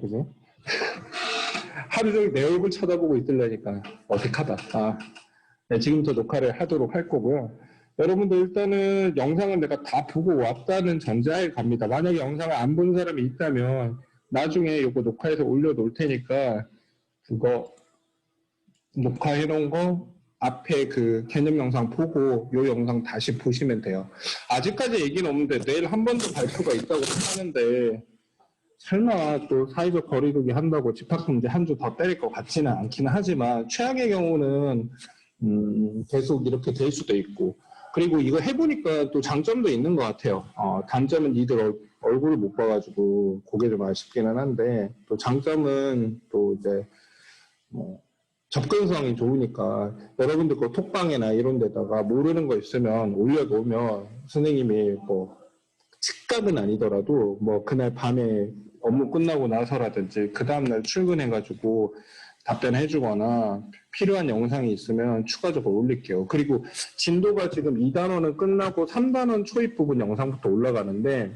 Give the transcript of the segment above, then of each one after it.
그지? 하루 종일 내 얼굴 쳐다보고 있으려니까 어색하다. 네, 지금부터 녹화를 하도록 할 거고요. 여러분들 일단은 영상은 내가 다 보고 왔다는 전제하에 갑니다. 만약에 영상을 안 본 사람이 있다면 나중에 이거 녹화해서 올려놓을 테니까 그거 녹화해 놓은 거 앞에 그 개념 영상 보고 요 영상 다시 보시면 돼요. 아직까지 얘기는 없는데 내일 한 번 더 발표가 있다고 하는데 설마 또 사회적 거리두기 한다고 집합금지 한 주 더 때릴 것 같지는 않기는 하지만 최악의 경우는 계속 이렇게 될 수도 있고 그리고 이거 해보니까 또 장점도 있는 것 같아요. 단점은 니들 얼굴을 못 봐가지고 고개 좀 아쉽기는 한데 또 장점은 또 이제 뭐 접근성이 좋으니까 여러분들 그 톡방이나 이런 데다가 모르는 거 있으면 올려놓으면 선생님이 뭐 즉각은 아니더라도 뭐 그날 밤에 업무 끝나고 나서라든지 그 다음날 출근해가지고 답변해주거나 필요한 영상이 있으면 추가적으로 올릴게요. 그리고 진도가 지금 2단원은 끝나고 3단원 초입 부분 영상부터 올라가는데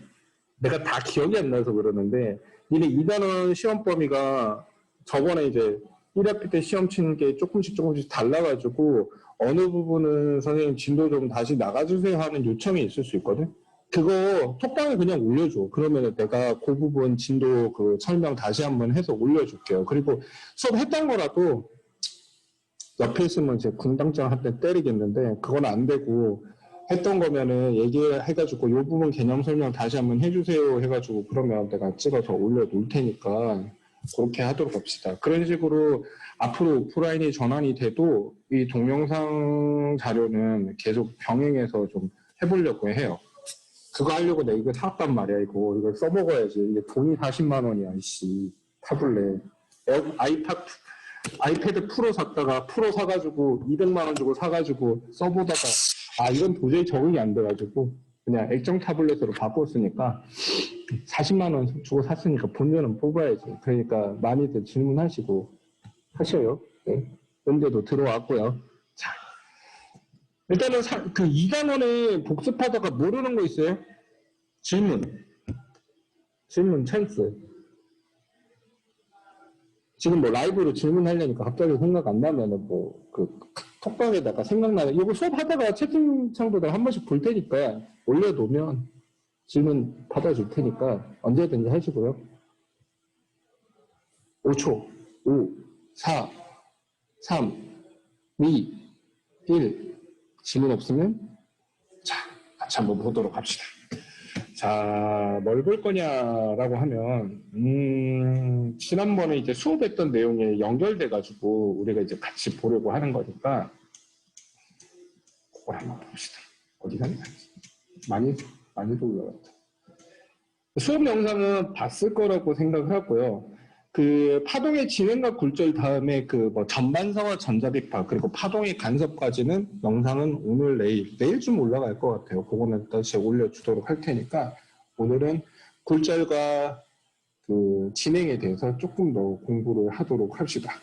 내가 다 기억이 안 나서 그러는데 니네 2단원 시험 범위가 저번에 이제 1학기 때 시험 치는 게 조금씩 달라가지고 어느 부분은 선생님 진도 좀 다시 나가주세요 하는 요청이 있을 수 있거든. 그거 톡방에 그냥 올려줘. 그러면 내가 그 부분 진도 그 설명 다시 한번 해서 올려줄게요. 그리고 수업 했던 거라도 옆에 있으면 제 군당장 할 때 때리겠는데 그건 안 되고 했던 거면은 얘기해가지고 이 부분 개념 설명 다시 한번 해주세요 해가지고 그러면 내가 찍어서 올려놓을 테니까 그렇게 하도록 합시다. 그런 식으로 앞으로 오프라인이 전환이 돼도 이 동영상 자료는 계속 병행해서 좀 해보려고 해요. 그거 하려고 내가 이거 샀단 말이야. 이거 써먹어야지. 이게 돈이 40만 원이야. 이씨 타블렛. 아이패드 프로 샀다가 프로 사가지고 200만 원 주고 사가지고 써보다가 이건 도저히 적응이 안 돼가지고 그냥 액정 타블렛으로 바꿨으니까 40만 원 주고 샀으니까 본전은 뽑아야지. 그러니까 많이들 질문하시고 하셔요. 네. 연대도 들어왔고요. 자, 일단은 그 2단원에 복습하다가 모르는 거 있어요? 질문 찬스. 지금 뭐 라이브로 질문하려니까 갑자기 생각 안 나면은 뭐 그 톡방에다가 생각나는 이거 수업하다가 채팅창도 한 번씩 볼 테니까 올려놓으면 질문 받아줄 테니까 언제든지 하시고요. 5초 5 4 3 2 1 질문 없으면 자 같이 한번 보도록 합시다. 자, 뭘 볼 거냐라고 하면, 지난번에 이제 수업했던 내용에 연결돼가지고 우리가 이제 같이 보려고 하는 거니까, 그걸 한번 봅시다. 어디 갔나? 많이도 올라갔다. 수업 영상은 봤을 거라고 생각을 하고요. 그 파동의 진행과 굴절 다음에 그 뭐 전반사와 전자비파 그리고 파동의 간섭까지는 영상은 오늘 내일쯤 올라갈 것 같아요. 그거는 다시 올려주도록 할 테니까 오늘은 굴절과 그 진행에 대해서 조금 더 공부를 하도록 합시다.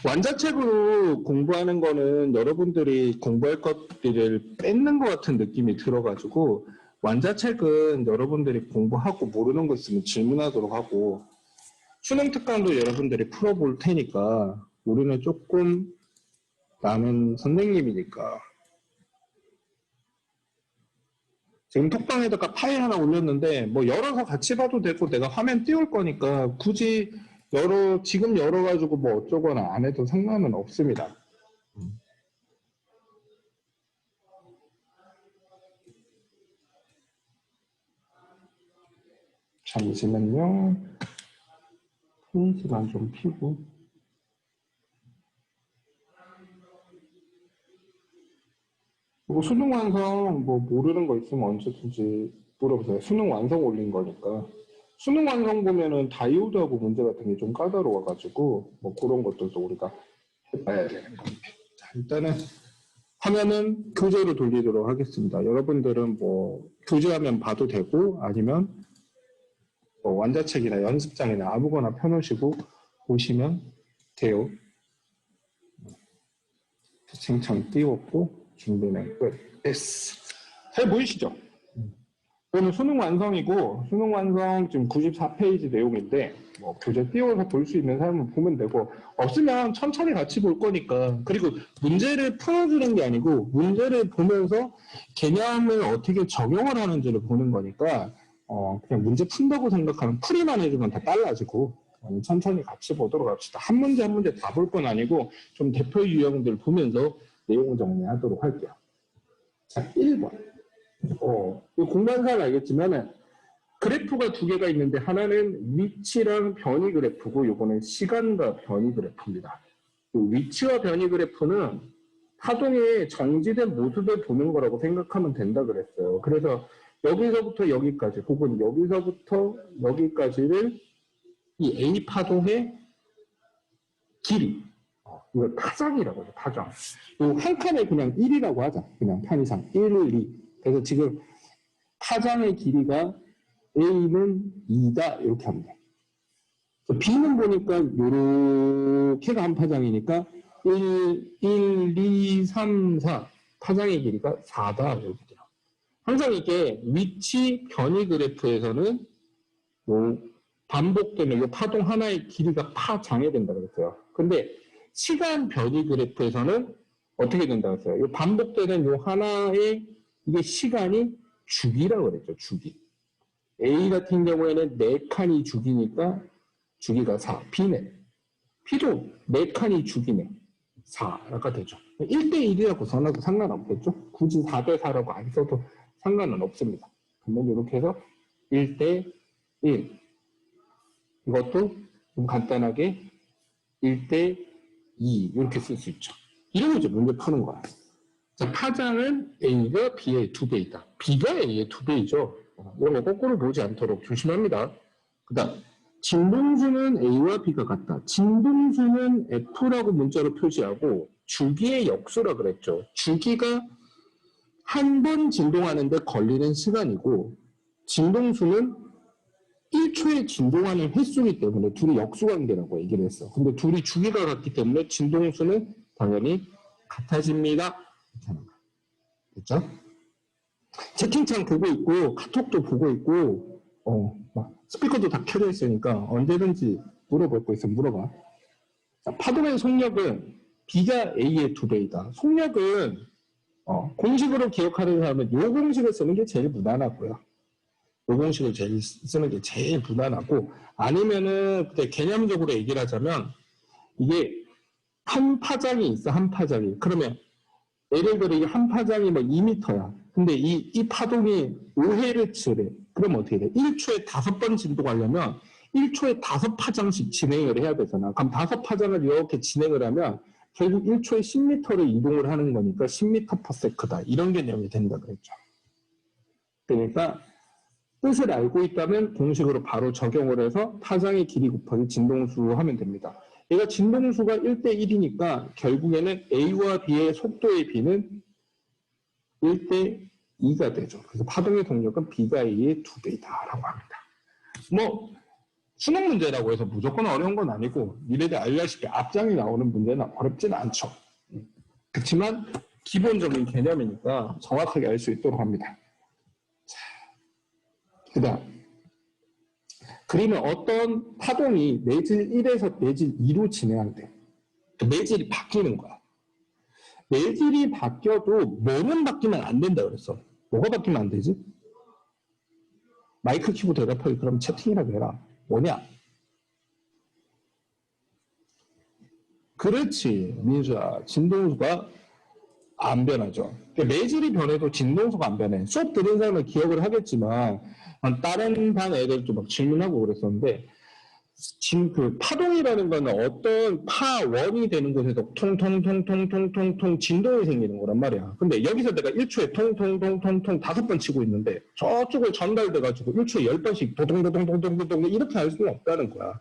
완자책으로 공부하는 거는 여러분들이 공부할 것들을 뺏는 것 같은 느낌이 들어가지고 완자책은 여러분들이 공부하고 모르는 거 있으면 질문하도록 하고 수능 특강도 여러분들이 풀어볼 테니까 우리는 조금 나는 선생님이니까 지금 톡방에다가 파일 하나 올렸는데 뭐 열어서 같이 봐도 되고 내가 화면 띄울 거니까 굳이 지금 열어가지고 뭐 어쩌거나 안 해도 상관은 없습니다. 잠시만요. 페이지만 좀 피고. 그리고 수능 완성 뭐 모르는 거 있으면 언제든지 물어보세요. 수능 완성 올린 거니까. 수능 완성 보면은 다이오드하고 문제 같은 게 좀 까다로워가지고 뭐 그런 것들도 우리가 해봐야 되는 겁니다. 자, 일단은 화면은 교재로 돌리도록 하겠습니다. 여러분들은 뭐 교재화면 봐도 되고 아니면 뭐 완자책이나 연습장이나 아무거나 펴놓으시고 보시면 돼요. 채팅창 띄웠고 준비는 끝. 됐어. 잘 보이시죠? 오늘 수능 완성이고 수능 완성 지금 94페이지 내용인데 뭐 교재 띄워서 볼 수 있는 사람은 보면 되고 없으면 천천히 같이 볼 거니까 그리고 문제를 풀어주는 게 아니고 문제를 보면서 개념을 어떻게 적용을 하는지를 보는 거니까 그냥 문제 푼다고 생각하면 풀이만 해주면 다 빨라지고 천천히 같이 보도록 합시다. 한 문제 한 문제 다 볼 건 아니고 좀 대표 유형들 보면서 내용 정리하도록 할게요. 자, 1번. 공부한 사람 알겠지만은 그래프가 두 개가 있는데 하나는 위치랑 변이 그래프고 요거는 시간과 변이 그래프입니다. 위치와 변이 그래프는 파동의 정지된 모습을 보는 거라고 생각하면 된다 그랬어요. 그래서 여기서부터 여기까지 혹은 여기서부터 여기까지를 이 A 파동의 길이 이걸 파장이라고 해요. 파장. 한 칸에 그냥 1이라고 하자. 그냥 편의상 1, 2. 그래서 지금 파장의 길이가 A는 2다 이렇게 하면 돼. B는 보니까 요렇게가 한 파장이니까 1, 2, 3, 4 파장의 길이가 4다 이렇게 돼요. 항상 이게 위치 변이 그래프에서는 요 반복되는 요 파동 하나의 길이가 파장이 된다 그랬어요. 근데 시간 변이 그래프에서는 어떻게 된다 그랬어요? 요 반복되는 요 하나의 이게 시간이 주기라고 그랬죠. 주기. A 같은 경우에는 4칸이 주기니까 주기가 4. B는 B도 4칸이 주기네. 4가 되죠. 1대1이라고 써놔도 상관없겠죠. 굳이 4대4라고 안 써도 상관은 없습니다. 그러면 이렇게 해서 1대1. 이것도 좀 간단하게 1대2 이렇게 쓸 수 있죠. 이런 거죠. 문제 푸는 거야. 자, 파장은 A가 B의 2배이다. B가 A의 2배이죠. 이런 거 거꾸로 보지 않도록 조심합니다. 그 다음 진동수는 A와 B가 같다. 진동수는 F라고 문자로 표시하고 주기의 역수라 그랬죠. 주기가 한 번 진동하는데 걸리는 시간이고 진동수는 1초에 진동하는 횟수이기 때문에 둘이 역수관계라고 얘기를 했어. 근데 둘이 주기가 같기 때문에 진동수는 당연히 같아집니다. 이렇게 하는 거야. 됐죠? 채팅창 보고 있고 카톡도 보고 있고 막 스피커도 다 켜져 있으니까 언제든지 물어볼 거 있으면 물어봐. 자, 파동의 속력은 B가 A의 2배이다. 속력은 공식으로 기억하는 사람은 이 공식을 쓰는 게 제일 무난하고요. 이 공식을 쓰는 게 제일 무난하고 아니면은 그때 개념적으로 얘기를 하자면 이게 한 파장이 있어. 한 파장이. 그러면 예를 들어 이게 한 파장이 뭐 2m야. 근데 이 파동이 5Hz래. 그럼 어떻게 돼? 1초에 5번 진동하려면 1초에 5파장씩 진행을 해야 되잖아. 그럼 5파장을 이렇게 진행을 하면 결국 1초에 10m를 이동을 하는 거니까 10m/s다. 이런 개념이 된다 그랬죠. 그러니까 뜻을 알고 있다면 공식으로 바로 적용을 해서 파장의 길이 곱하기 진동수 하면 됩니다. 얘가 진동수가 1대1이니까 결국에는 A와 B의 속도의 B는 1대2가 되죠. 그래서 파동의 동력은 B가 A의 2배이다라고 합니다. 뭐 수능 문제라고 해서 무조건 어려운 건 아니고 미래대 알다시피 앞장이 나오는 문제는 어렵진 않죠. 그렇지만 기본적인 개념이니까 정확하게 알 수 있도록 합니다. 그 다음 그림은 어떤 파동이 매질 1에서 매질 2로 진행한대. 매질이 바뀌는 거야. 매질이 바뀌어도 뭐는 바뀌면 안 된다 그랬어. 뭐가 바뀌면 안 되지? 마이크 키고 대답하기 그럼 채팅이라도 해라. 뭐냐? 그렇지. 민수야. 진동수가 안 변하죠. 매질이 변해도 진동수가 안 변해. 수업 들은 사람은 기억을 하겠지만 다른 반 애들도 막 질문하고 그랬었는데 지금 그 파동이라는 거는 어떤 파원이 되는 곳에서 통통통통통통통 진동이 생기는 거란 말이야. 근데 여기서 내가 1초에 통통통통통 5번 치고 있는데 저쪽을 전달돼가지고 1초에 10번씩 도동도동도동도동 이렇게 할 수는 없다는 거야.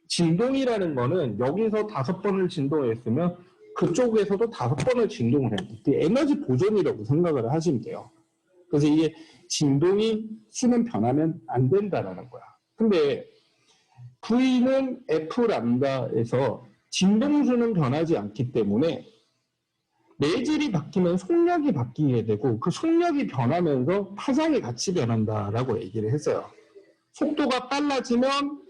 진동이라는 거는 여기서 5번을 진동했으면 그쪽에서도 5번을 진동을 해야 돼. 에너지 보존이라고 생각을 하시면 돼요. 그래서 이게 진동이 수는 변하면 안 된다라는 거야. 근데 V는 F 람다에서 진동수는 변하지 않기 때문에 매질이 바뀌면 속력이 바뀌게 되고 그 속력이 변하면서 파장이 같이 변한다라고 얘기를 했어요. 속도가 빨라지면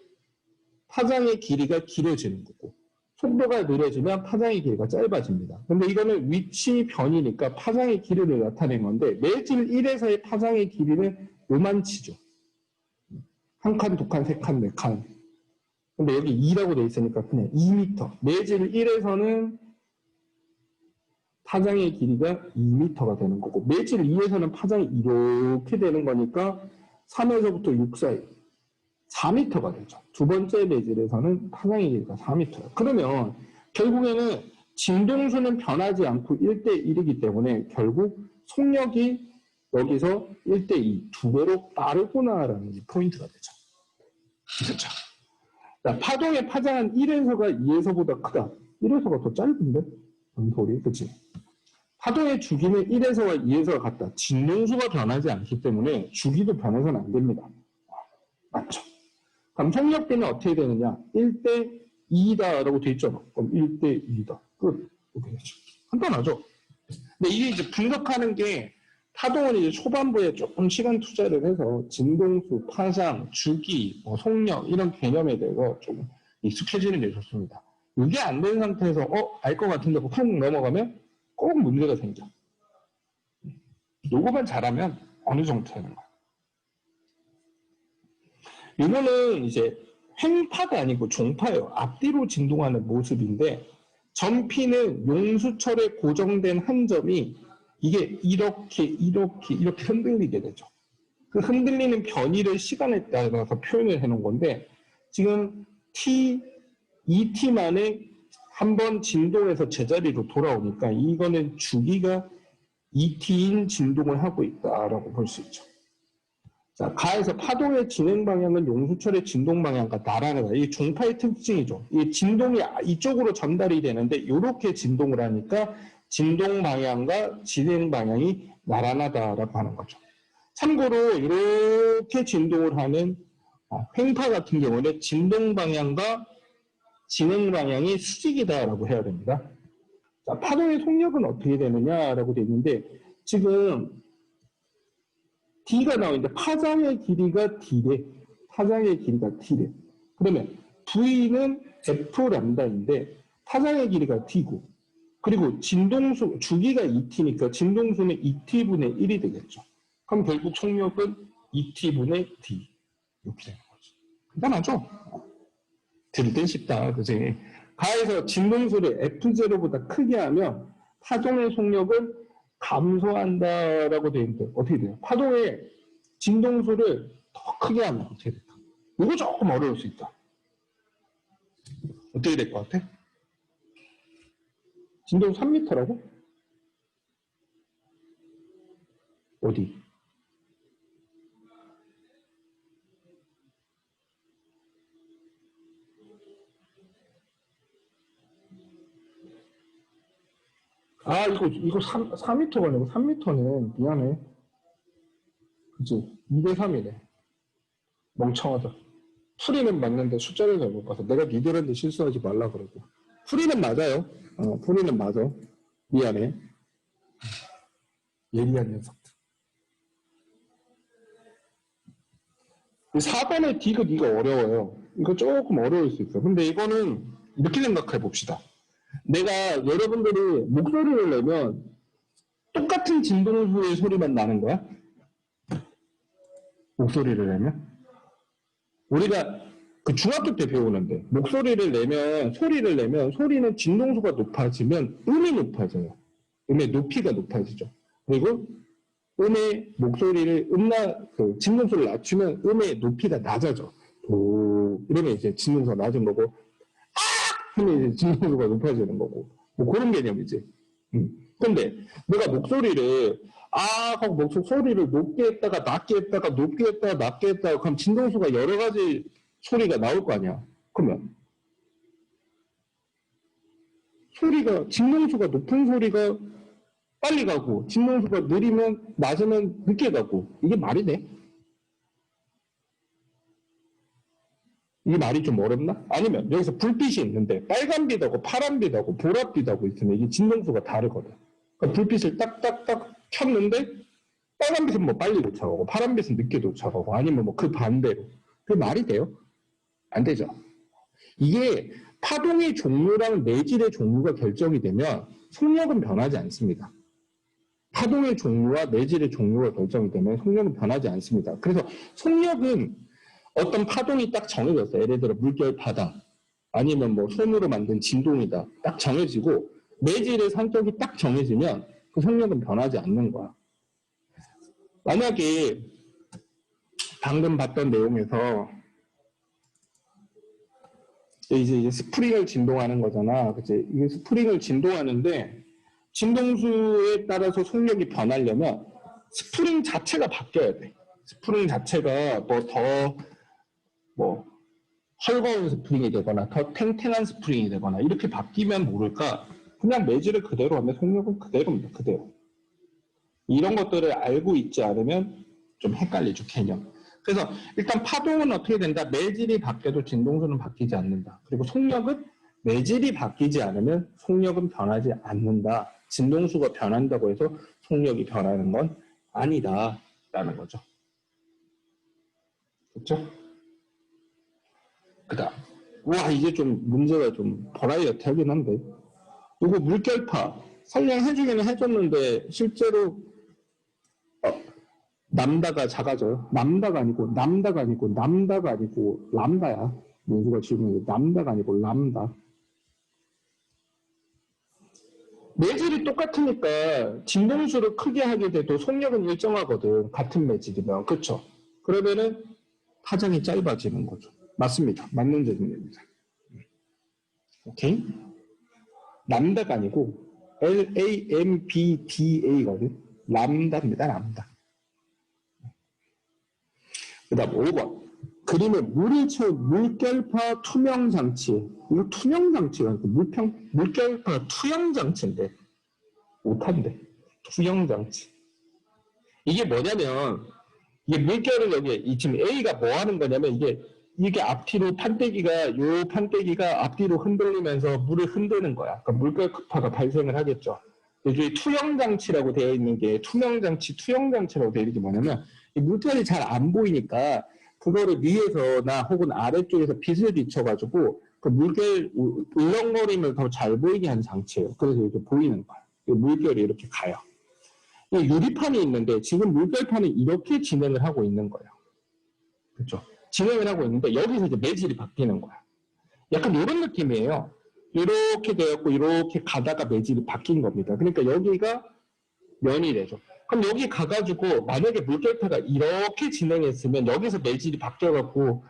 파장의 길이가 길어지는 거고 속도가 느려지면 파장의 길이가 짧아집니다. 근데 이거는 위치 변이니까 파장의 길이를 나타낸 건데 매질 1에서의 파장의 길이는 요만치죠. 한 칸, 두 칸, 세 칸, 네 칸. 근데 여기 2라고 돼 있으니까 그냥 2m. 매질 1에서는 파장의 길이가 2m가 되는 거고 매질 2에서는 파장이 이렇게 되는 거니까 3에서부터 6 사이 4m가 되죠. 두 번째 매질에서는 파장의 길이가 4m예요. 그러면 결국에는 진동수는 변하지 않고 1대1이기 때문에 결국 속력이 여기서 1대2, 두 배로 빠르구나라는 포인트가 되죠. 그렇죠. 자, 파동의 파장은 1에서가 2에서보다 크다. 1에서가 더 짧은데? 뭔 소리? 그치? 파동의 주기는 1에서와 2에서가 같다. 진동수가 변하지 않기 때문에 주기도 변해서는 안 됩니다. 맞죠? 그럼 속력비는 어떻게 되느냐? 1대2다라고 돼 있잖아. 그럼 1대2다. 끝. 이렇게 되죠. 간단하죠? 근데 이게 이제 분석하는 게 파동은 이제 초반부에 조금 시간 투자를 해서 진동수, 파장, 주기, 속력 이런 개념에 대해서 좀 익숙해지는 게 좋습니다. 이게 안 된 상태에서 알 것 같은데 훅 넘어가면 꼭 문제가 생겨. 요거만 잘하면 어느 정도 되는 거야. 이거는 이제 횡파가 아니고 종파예요. 앞뒤로 진동하는 모습인데 전피는 용수철에 고정된 한 점이 이게 이렇게 흔들리게 되죠. 그 흔들리는 변이를 시간에 따라서 표현을 해놓은 건데 지금 t, 2t 만에 한번 진동해서 제자리로 돌아오니까 이거는 주기가 2t인 진동을 하고 있다라고 볼 수 있죠. 자, 가에서 파동의 진행 방향은 용수철의 진동 방향과 나란하다. 이게 종파의 특징이죠. 이 진동이 이쪽으로 전달이 되는데 이렇게 진동을 하니까 진동 방향과 진행 방향이 나란하다라고 하는 거죠. 참고로 이렇게 진동을 하는 횡파 같은 경우는 진동 방향과 진행 방향이 수직이다라고 해야 됩니다. 자, 파동의 속력은 어떻게 되느냐라고 되어 있는데 지금 D가 나오는데 파장의 길이가 D래. 파장의 길이가 D래. 그러면 V는 F 람다인데 파장의 길이가 D고 그리고 진동수 주기가 2T니까 진동수는 2T분의 1이 되겠죠. 그럼 결국 속력은 2T분의 D 이렇게 되는 거죠. 간단하죠? 들을 땐 쉽다. 그지? 가에서 진동수를 F0보다 크게 하면 파동의 속력을 감소한다라고 되어 있는데 어떻게 돼요? 파동의 진동수를 더 크게 하면 어떻게 될까? 이거 조금 어려울 수 있다. 어떻게 될 것 같아? 진동 3m라고? 어디? 아, 이거 4m가 아니고 3m네. 미안해. 그치? 2대3이네. 멍청하다. 풀이는 맞는데 숫자를 잘못 봐서 내가 니들한테 실수하지 말라 그러고. 풀이는 맞아요. 풀이는 맞아. 미안해. 예리한 녀석들. 4번의 디귿 이거 어려워요. 이거 조금 어려울 수 있어. 근데 이거는 이렇게 생각해 봅시다. 내가 여러분들이 목소리를 내면 똑같은 진동수의 소리만 나는 거야? 목소리를 내면? 우리가 그 중학교 때 배우는데 목소리를 내면 소리는 진동수가 높아지면 음이 높아져요. 음의 높이가 높아지죠. 그리고 음의 목소리를 진동수를 낮추면 음의 높이가 낮아져. 이러면 이제 진동수가 낮은 거고 하면 이제 진동수가 높아지는 거고 뭐 그런 개념이지. 근데 내가 목소리를 하고 목소리를 높게 했다가 낮게 했다가 높게 했다가 낮게 했다가 그럼 진동수가 여러 가지 소리가 나올 거 아니야. 그러면 진동수가 높은 소리가 빨리 가고 진동수가 느리면 낮으면 늦게 가고 이게 말이 돼? 이게 말이 좀 어렵나? 아니면 여기서 불빛이 있는데 빨간빛하고 파란빛하고 보랏빛하고 있으면 이게 진동수가 다르거든. 그러니까 불빛을 딱딱딱 켰는데 빨간빛은 뭐 빨리 도착하고 파란빛은 늦게 도착하고 아니면 뭐 그 반대로. 그 말이 돼요? 안 되죠. 이게 파동의 종류랑 내질의 종류가 결정이 되면 속력은 변하지 않습니다. 파동의 종류와 내질의 종류가 결정이 되면 속력은 변하지 않습니다. 그래서 속력은 어떤 파동이 딱 정해졌어요. 예를 들어 물결파다. 아니면 뭐 손으로 만든 진동이다. 딱 정해지고 내질의 성격이 딱 정해지면 그 속력은 변하지 않는 거야. 만약에 방금 봤던 내용에서 이제 스프링을 진동하는 거잖아. 그치? 이게 스프링을 진동하는데 진동수에 따라서 속력이 변하려면 스프링 자체가 바뀌어야 돼. 스프링 자체가 뭐 헐거운 스프링이 되거나 더 탱탱한 스프링이 되거나 이렇게 바뀌면 모를까 그냥 매질을 그대로 하면 속력은 그대로입니다. 그대로. 이런 것들을 알고 있지 않으면 좀 헷갈리죠. 개념. 그래서 일단 파동은 어떻게 된다? 매질이 바뀌어도 진동수는 바뀌지 않는다. 그리고 속력은 매질이 바뀌지 않으면 속력은 변하지 않는다. 진동수가 변한다고 해서 속력이 변하는 건 아니다라는 거죠. 그렇죠? 그다음 와 이제 좀 문제가 좀 버라이어티하긴 한데 이거 물결파 설명해주기는 해줬는데 실제로 남다가 작아져요. 남다가 아니고 람다야. 민수가 질문해 남다가 아니고 람다. 매질이 똑같으니까 진동수를 크게 하게 돼도 속력은 일정하거든. 같은 매질이면. 그렇죠? 그러면은 파장이 짧아지는 거죠. 맞습니다. 맞는 질문입니다. 오케이? 람다가 아니고 LAMBDA거든. 람다입니다. 람다. 그 다음 5번. 그림에 물이 채운 물결파 투명장치. 이거 투명장치가 아니고 물결파 투영장치인데. 못한데. 투영장치. 이게 뭐냐면, 이게 물결을 여기, 지금 A가 뭐 하는 거냐면, 이게 앞뒤로 요 판때기가 앞뒤로 흔들리면서 물을 흔드는 거야. 그러니까 물결파가 발생을 하겠죠. 여기 투영장치라고 되어 있는 게, 투영장치라고 되어 있는 게 뭐냐면, 이 물결이 잘 안 보이니까, 그거를 위에서나 혹은 아래쪽에서 빛을 비춰가지고 그 물결 울렁거림을 더 잘 보이게 하는 장치예요. 그래서 이렇게 보이는 거예요. 물결이 이렇게 가요. 유리판이 있는데 지금 물결판은 이렇게 진행을 하고 있는 거예요. 그렇죠? 진행을 하고 있는데 여기서 이제 매질이 바뀌는 거야. 약간 이런 느낌이에요. 이렇게 되었고 이렇게 가다가 매질이 바뀐 겁니다. 그러니까 여기가 면이 되죠. 그럼 여기 가가지고 만약에 물결파가 이렇게 진행했으면 여기서 매질이 바뀌어갖고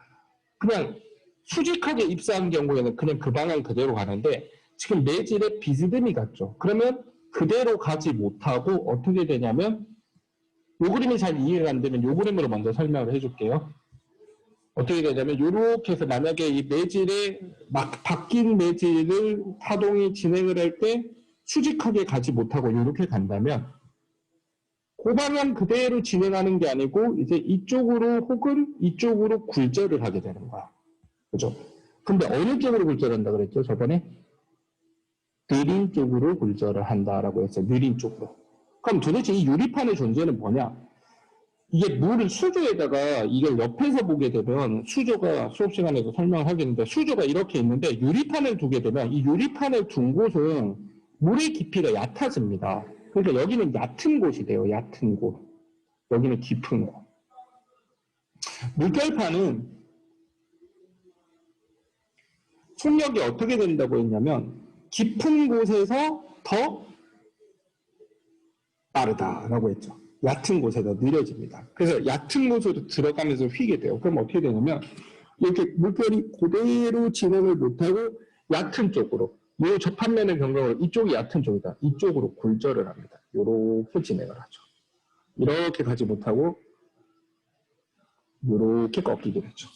그냥 수직하게 입사한 경우에는 그냥 그 방향 그대로 가는데 지금 매질에 비스듬히 갔죠. 그러면 그대로 가지 못하고 어떻게 되냐면 이 그림이 잘 이해가 안 되면 이 그림으로 먼저 설명을 해줄게요. 어떻게 되냐면 이렇게 해서 만약에 이 매질에 막 바뀐 매질을 파동이 진행을 할 때 수직하게 가지 못하고 이렇게 간다면 그 방향 그대로 진행하는 게 아니고 이제 이쪽으로 혹은 이쪽으로 굴절을 하게 되는 거야. 그죠? 근데 어느 쪽으로 굴절을 한다 그랬죠? 저번에? 느린 쪽으로 굴절을 한다라고 했어요. 느린 쪽으로. 그럼 도대체 이 유리판의 존재는 뭐냐? 이게 물을 수조에다가 이걸 옆에서 보게 되면 수조가 수업 시간에도 설명을 하겠는데 수조가 이렇게 있는데 유리판을 두게 되면 이 유리판을 둔 곳은 물의 깊이가 얕아집니다. 그러니까 여기는 얕은 곳이 돼요. 얕은 곳. 여기는 깊은 곳. 물결판은 속력이 어떻게 된다고 했냐면 깊은 곳에서 더 빠르다라고 했죠. 얕은 곳에서 느려집니다. 그래서 얕은 곳으로 들어가면서 휘게 돼요. 그럼 어떻게 되냐면 이렇게 물결이 그대로 진행을 못하고 얕은 쪽으로 이 접합면의 경우는 이쪽이 얕은 쪽이다. 이쪽으로 굴절을 합니다. 이렇게 진행을 하죠. 이렇게 가지 못하고 이렇게 꺾이게 되죠.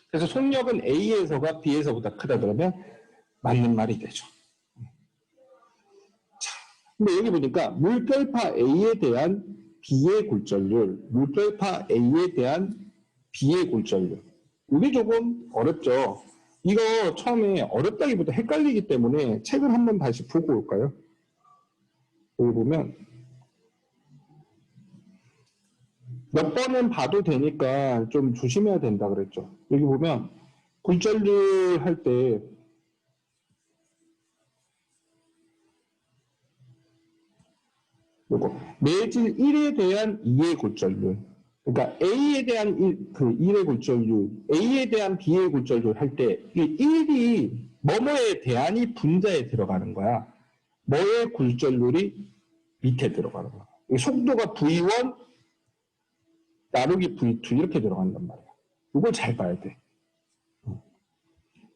그래서 속력은 A에서가 B에서보다 크다 그러면 맞는 말이 되죠. 자, 근데 여기 보니까 물결파 A에 대한 B의 굴절률, 물결파 A에 대한 B의 굴절률. 이게 조금 어렵죠. 이거 처음에 어렵다기보다 헷갈리기 때문에 책을 한번 다시 보고 올까요? 여기 보면 몇 번은 봐도 되니까 좀 조심해야 된다 그랬죠. 여기 보면 굴절률 할 때 요거 매질 1에 대한 2의 굴절률, 그러니까 A에 대한 1의 굴절률, A에 대한 B의 굴절률 할 때 이 1이 뭐뭐에 대한이 분자에 들어가는 거야. 뭐의 굴절률이 밑에 들어가는 거야. 속도가 V1 나누기 V2 이렇게 들어간단 말이야. 이걸 잘 봐야 돼.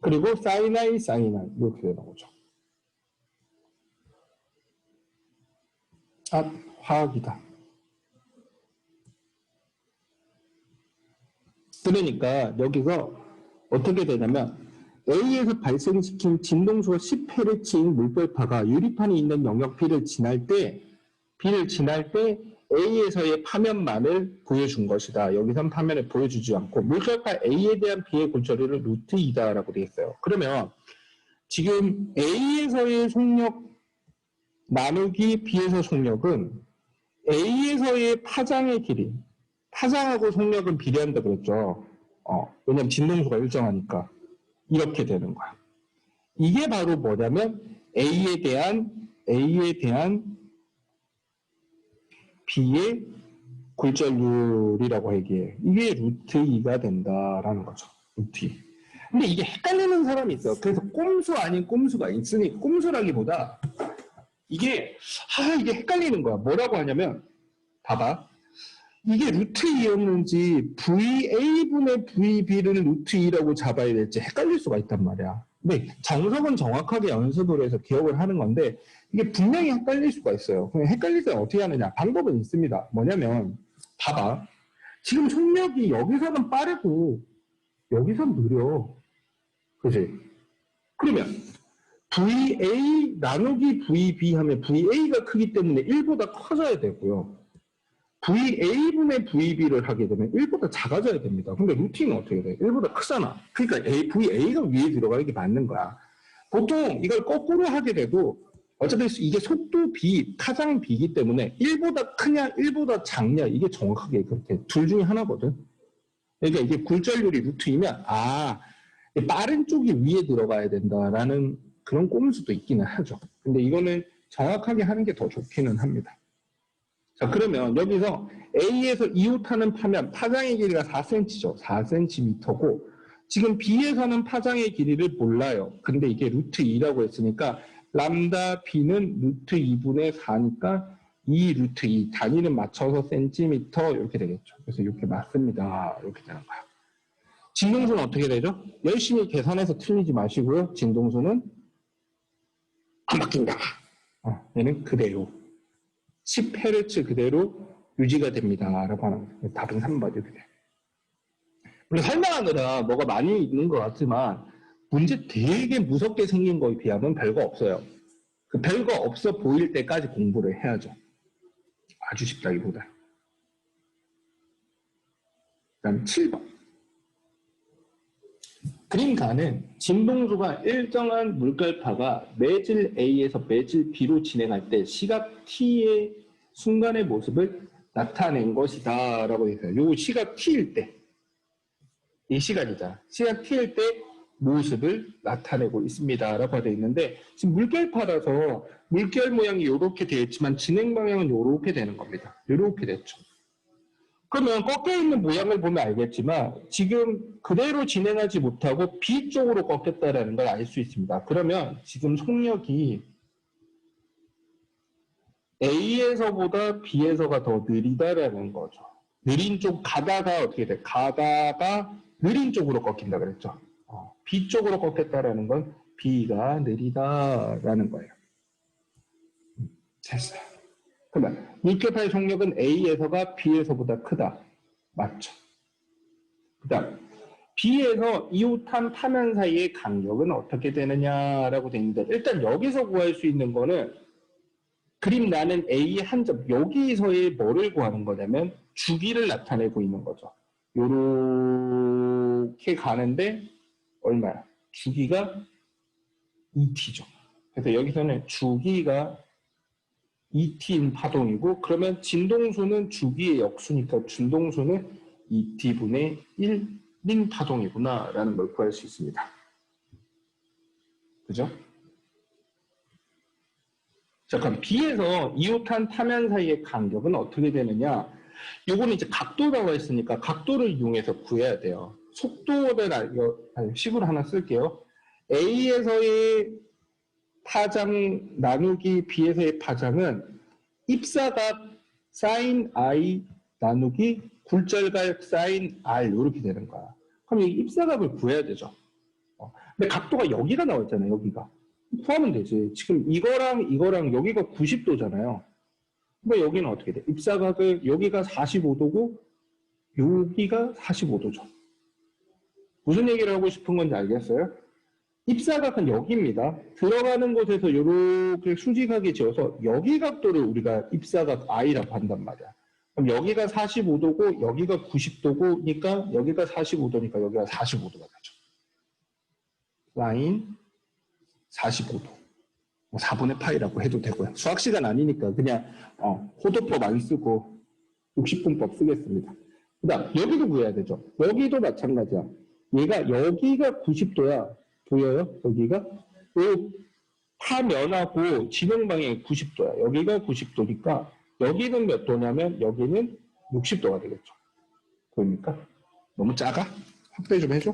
그리고 사인I, 사인I 이렇게 되는 거죠. 아, 화학이다. 그러니까 여기서 어떻게 되냐면 A에서 발생시킨 진동수가 10Hz인 물결파가 유리판이 있는 영역 B를 지날 때 A에서의 파면만을 보여준 것이다. 여기선 파면을 보여주지 않고 물결파 A에 대한 B의 굴절률은 루트 2다라고 되어 있어요. 그러면 지금 A에서의 속력 나누기 B에서 속력은 A에서의 파장의 길이, 파장하고 속력은 비례한다 그랬죠. 왜냐면 진동수가 일정하니까. 이렇게 되는 거야. 이게 바로 뭐냐면 A에 대한 B의 굴절률이라고 얘기해요. 이게 루트 2가 된다라는 거죠. 루트 2. 근데 이게 헷갈리는 사람이 있어요. 그래서 꼼수 아닌 꼼수가 있으니 꼼수라기보다 이게 헷갈리는 거야. 뭐라고 하냐면 봐봐. 이게 루트 2였는지 VA분의 VB를 루트 2라고 잡아야 될지 헷갈릴 수가 있단 말이야. 근데 정석은 정확하게 연습을 해서 기억을 하는 건데 이게 분명히 헷갈릴 수가 있어요. 그럼 헷갈릴 때 어떻게 하느냐? 방법은 있습니다. 뭐냐면 봐봐. 지금 속력이 여기서는 빠르고 여기선 느려. 그지? 그러면 VA 나누기 VB 하면 VA가 크기 때문에 1보다 커져야 되고요. VA분의 VB를 하게 되면 1보다 작아져야 됩니다. 근데 루틴은 어떻게 돼? 1보다 크잖아. 그러니까 VA가 위에 들어가는 게 맞는 거야. 보통 이걸 거꾸로 하게 돼도 어차피 이게 속도 B, 파장 B이기 때문에 1보다 크냐 1보다 작냐 이게 정확하게 그렇게 둘 중에 하나거든. 그러니까 이게 굴절률이 루트이면 빠른 쪽이 위에 들어가야 된다라는 그런 꼼수도 있기는 하죠. 근데 이거는 정확하게 하는 게 더 좋기는 합니다. 자, 그러면 여기서 A에서 이웃하는 파면 파장의 길이가 4cm죠. 4cm고 지금 B에서는 파장의 길이를 몰라요. 근데 이게 루트 2라고 했으니까 람다 B는 루트 2분의 4니까 2 루트 2 단위는 맞춰서 센티미터 이렇게 되겠죠. 그래서 이렇게 맞습니다. 이렇게 되는 거야. 진동수는 어떻게 되죠? 열심히 계산해서 틀리지 마시고요. 진동수는 안 바뀐다. 얘는 그대로 10Hz 그대로 유지가 됩니다. 라고 하는 거예요. 답은 3번 이렇게 돼요. 물론 설명하느라 뭐가 많이 있는 것 같지만 문제 되게 무섭게 생긴 거에 비하면 별거 없어요. 그 별거 없어 보일 때까지 공부를 해야죠. 아주 쉽다기보다. 그다음 7번. 그림가는 진동수가 일정한 물결파가 매질 A에서 매질 B로 진행할 때 시각 T의 순간의 모습을 나타낸 것이다 라고 되어 있어요. 요 시각 T일 때, 이 시간이다. 시각 T일 때 모습을 나타내고 있습니다 라고 되어 있는데 지금 물결파라서 물결 모양이 이렇게 되어 있지만 진행 방향은 이렇게 되는 겁니다. 이렇게 됐죠. 그러면 꺾여있는 모양을 보면 알겠지만 지금 그대로 진행하지 못하고 B 쪽으로 꺾였다는 걸 알 수 있습니다. 그러면 지금 속력이 A에서보다 B에서가 더 느리다라는 거죠. 느린 쪽 가다가 어떻게 돼? 가다가 느린 쪽으로 꺾인다 그랬죠. B 쪽으로 꺾였다라는 건 B가 느리다라는 거예요. 됐어요. 그러면 물결파의 속력은 A에서가 B에서보다 크다. 맞죠. 그 다음 B에서 이웃한 파면 사이의 간격은 어떻게 되느냐라고 되어 있는데 일단 여기서 구할 수 있는 거는 그림 나는 A의 한 점 여기서의 뭐를 구하는 거냐면 주기를 나타내고 있는 거죠. 요렇게 가는데 얼마야? 주기가 2t죠. 그래서 여기서는 주기가 ET인 파동이고, 그러면 진동수는 주기의 역수니까 진동수는 ET분의 1인 파동이구나 라는 걸 구할 수 있습니다. 그죠? 자, 그럼 B에서 이오탄 타면 사이의 간격은 어떻게 되느냐? 요거는 이제 각도 나와 있으니까 각도를 이용해서 구해야 돼요. 속도를 식으로 하나 쓸게요. A에서의 파장 나누기 B에서의 파장은 입사각 sin I 나누기 굴절각 sin R 이렇게 되는 거야. 그럼 이 입사각을 구해야 되죠. 근데 각도가 여기가 나와 있잖아요. 여기가. 구하면 되지. 지금 이거랑 여기가 90도잖아요. 그러니까 여기는 어떻게 돼? 입사각을 여기가 45도고 여기가 45도죠. 무슨 얘기를 하고 싶은 건지 알겠어요? 입사각은 여기입니다. 들어가는 곳에서 이렇게 수직하게 지어서 여기 각도를 우리가 입사각 I라고 한단 말이야. 그럼 여기가 45도고 여기가 90도고니까 여기가 45도니까 여기가 45도가 되죠. 라인 45도. 4분의 파이라고 해도 되고요. 수학 시간 아니니까 그냥 호도법 안 쓰고 60분법 쓰겠습니다. 그다음 여기도 구해야 되죠. 여기도 마찬가지야. 얘가 여기가 90도야. 보여요? 여기가? 이 파면하고 진행 방향이 90도야. 여기가 90도니까 여기는 몇 도냐면 여기는 60도가 되겠죠. 보입니까? 너무 작아? 확대 좀 해줘.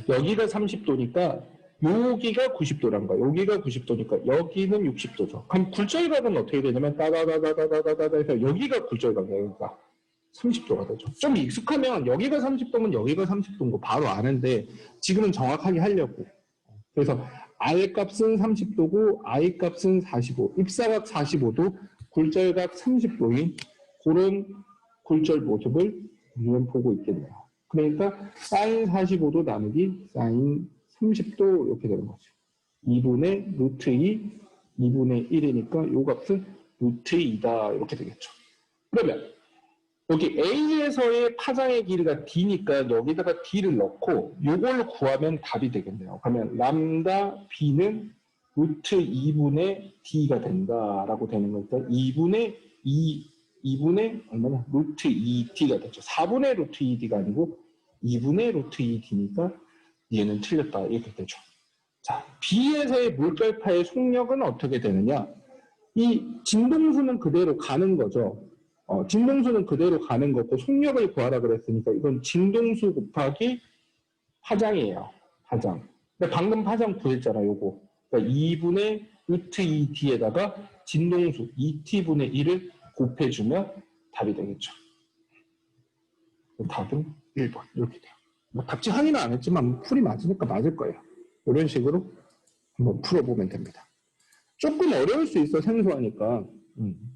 여기가 30도니까 여기가 90도란 거야. 여기가 90도니까 여기는 60도죠. 그럼 굴절각은 어떻게 되냐면 따다다다다다다다 해서 여기가 굴절각이야. 여기가 30도가 되죠. 좀 익숙하면 여기가 30도면 여기가 30도인 거 바로 아는데 지금은 정확하게 하려고. 그래서 R 값은 30도고 I 값은 45, 입사각 45도, 굴절각 30도인 그런 굴절 모습을 우리는 보고 있겠네요. 그러니까 sin 45도 나누기 sin 30도 이렇게 되는 거죠. 2분의 루트 2, 2분의 1이니까 이 값은 루트 2다 이렇게 되겠죠. 그러면 여기 A에서의 파장의 길이가 D니까 여기다가 D를 넣고 이걸 구하면 답이 되겠네요. 그러면 람다 B는 루트 2분의 D가 된다라고 되는 거니까 2분의 얼마냐? 루트 2D가 되죠. 4분의 루트 2D가 아니고 2분의 루트 2D니까 얘는 틀렸다 이렇게 되죠. 자, B에서의 물결파의 속력은 어떻게 되느냐? 이 진동수는 그대로 가는 거죠. 진동수는 그대로 가는 거고 속력을 구하라 그랬으니까 이건 진동수 곱하기 파장이에요. 파장. 근데 방금 파장 구했잖아, 요거. 그러니까 2분의 루트 2D에다가 진동수 2T분의 1을 곱해주면 답이 되겠죠. 답은 1번 이렇게 돼요. 뭐 답지 확인은 안 했지만 풀이 맞으니까 맞을 거예요. 이런 식으로 한번 풀어보면 됩니다. 조금 어려울 수 있어 생소하니까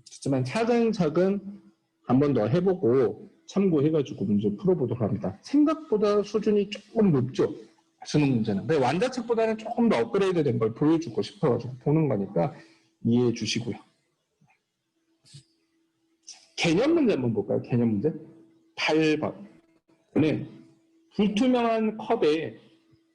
하지만 차근차근 한 번 더 해보고 참고해가지고 문제 풀어보도록 합니다. 생각보다 수준이 조금 높죠. 수능 문제는. 근데 완자책보다는 조금 더 업그레이드 된 걸 보여주고 싶어가지고 보는 거니까 이해해 주시고요. 개념 문제 한번 볼까요? 개념 문제. 8번. 는 불투명한 컵에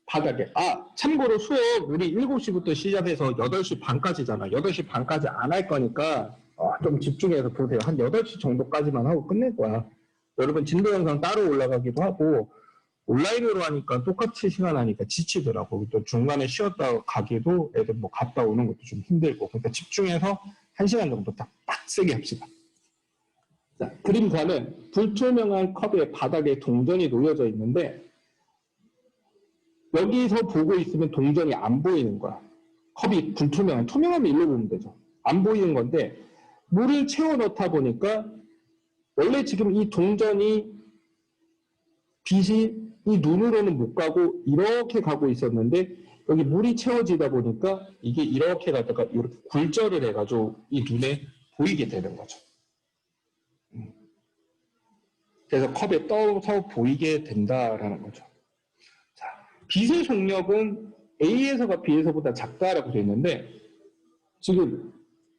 바닥에 참고로 수업 우리 7시부터 시작해서 8시 반까지잖아. 8시 반까지 안 할 거니까 좀 집중해서 보세요. 한 8시 정도까지만 하고 끝낼 거야. 여러분 진도 영상 따로 올라가기도 하고 온라인으로 하니까 똑같이 시간 하니까 지치더라고. 또 중간에 쉬었다 가기도 애들 뭐 갔다 오는 것도 좀 힘들고. 그러니까 집중해서 1시간 정도 딱 빡세게 합시다. 자, 그림 4는 불투명한 컵의 바닥에 동전이 놓여져 있는데 여기서 보고 있으면 동전이 안 보이는 거야. 컵이 불투명한, 투명하면 일로 보면 되죠. 안 보이는 건데 물을 채워 넣다 보니까 원래 지금 이 동전이 빛이 이 눈으로는 못 가고 이렇게 가고 있었는데 여기 물이 채워지다 보니까 이게 이렇게 가다가 이렇게 굴절을 해가지고 이 눈에 보이게 되는 거죠. 그래서 컵에 떠서 보이게 된다라는 거죠. 자, 빛의 속력은 A에서가 B에서보다 작다라고 되어 있는데 지금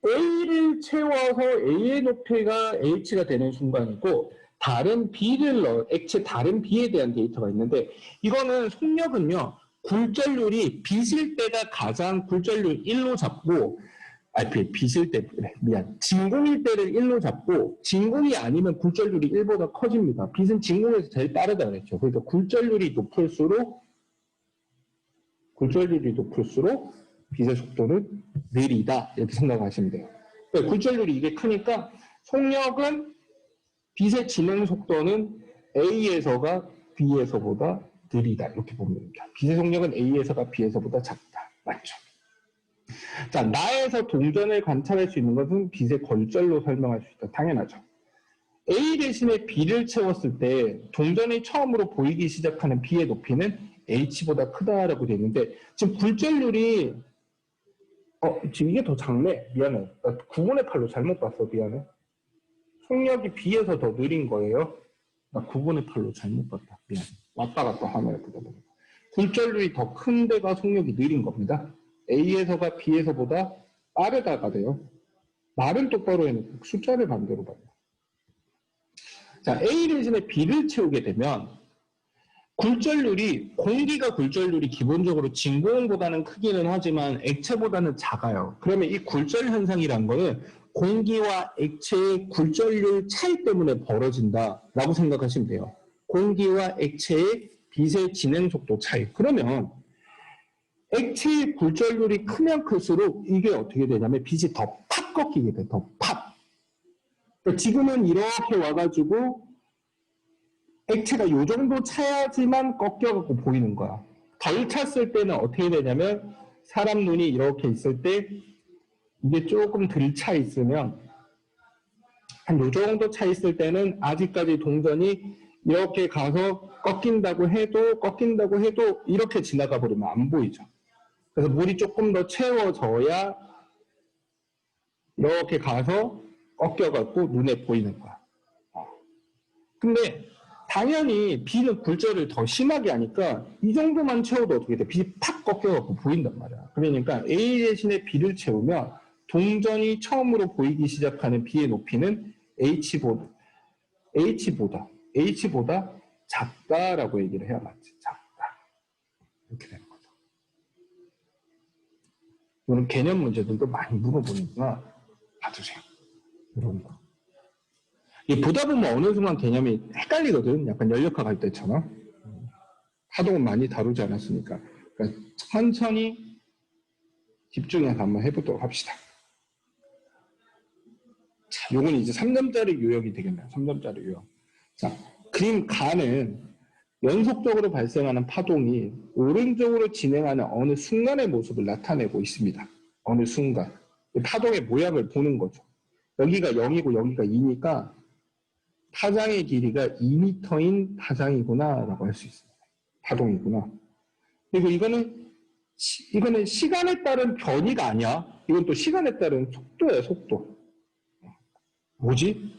A를 채워서 A의 높이가 H가 되는 순간이고 다른 액체 다른 B에 대한 데이터가 있는데, 이거는 속력은요, 굴절률이 B실 때가 가장 굴절률 1로 잡고, B실 때, 그래, 미안. 진공일 때를 1로 잡고, 진공이 아니면 굴절률이 1보다 커집니다. B는 진공에서 제일 빠르다 그랬죠. 그러니까 굴절률이 높을수록 빛의 속도는 느리다. 이렇게 생각하시면 돼요. 그러니까 굴절률이 이게 크니까 속력은 빛의 진행 속도는 A에서가 B에서보다 느리다. 이렇게 보면 됩니다. 빛의 속력은 A에서가 B에서보다 작다. 맞죠? 자, 나에서 동전을 관찰할 수 있는 것은 빛의 걸절로 설명할 수 있다. 당연하죠. A 대신에 B를 채웠을 때 동전이 처음으로 보이기 시작하는 B의 높이는 H보다 크다라고 되어 있는데, 지금 굴절률이 지금 이게 더 작네. 미안해. 나 9분의 8로 잘못 봤어. 미안해. 속력이 B에서 더 느린 거예요. 나 9분의 8로 잘못 봤다. 미안해. 왔다 갔다 화면을 보다 보니까. 굴절률이 더 큰 데가 속력이 느린 겁니다. A에서가 B에서보다 빠르다가 돼요. 말은 똑바로 해놓고 숫자를 반대로 봐요. 자, A 대신에 B를 채우게 되면 공기가 굴절률이 기본적으로 진공보다는 크기는 하지만 액체보다는 작아요. 그러면 이 굴절 현상이란 거는 공기와 액체의 굴절률 차이 때문에 벌어진다라고 생각하시면 돼요. 공기와 액체의 빛의 진행 속도 차이. 그러면 액체의 굴절률이 크면 클수록 이게 어떻게 되냐면 빛이 더 팍 꺾이게 돼. 더 팍. 그러니까 지금은 이렇게 와가지고 액체가 이 정도 차야지만 꺾여갖고 보이는 거야. 덜 찼을 때는 어떻게 되냐면 사람 눈이 이렇게 있을 때 이게 조금 덜 차 있으면 한 요 정도 차 있을 때는 아직까지 동전이 이렇게 가서 꺾인다고 해도 이렇게 지나가 버리면 안 보이죠. 그래서 물이 조금 더 채워져야 이렇게 가서 꺾여갖고 눈에 보이는 거야. 근데 당연히 B는 굴절을 더 심하게 하니까 이 정도만 채워도 어떻게 돼? B이 팍 꺾여갖고 보인단 말이야. 그러니까 A 대신에 B를 채우면 동전이 처음으로 보이기 시작하는 B의 높이는 H보다 작다라고 얘기를 해야 맞지. 작다. 이렇게 되는 거죠. 이런 개념 문제들도 많이 물어보니까 봐주세요. 이런 거. 보다 보면 어느 순간 개념이 헷갈리거든. 약간 연력학 할 때처럼. 파동은 많이 다루지 않았으니까. 그러니까 천천히 집중해서 한번 해보도록 합시다. 자, 요건 이제 3점짜리 유형이 되겠네요. 3점짜리 유형. 자, 그림 가는 연속적으로 발생하는 파동이 오른쪽으로 진행하는 어느 순간의 모습을 나타내고 있습니다. 어느 순간. 파동의 모양을 보는 거죠. 여기가 0이고 여기가 2니까 파장의 길이가 2m인 파장이구나 라고 할 수 있습니다. 파동이구나. 그리고 이거는 시간에 따른 변이가 아니야. 이건 또 시간에 따른 속도야, 속도. 뭐지?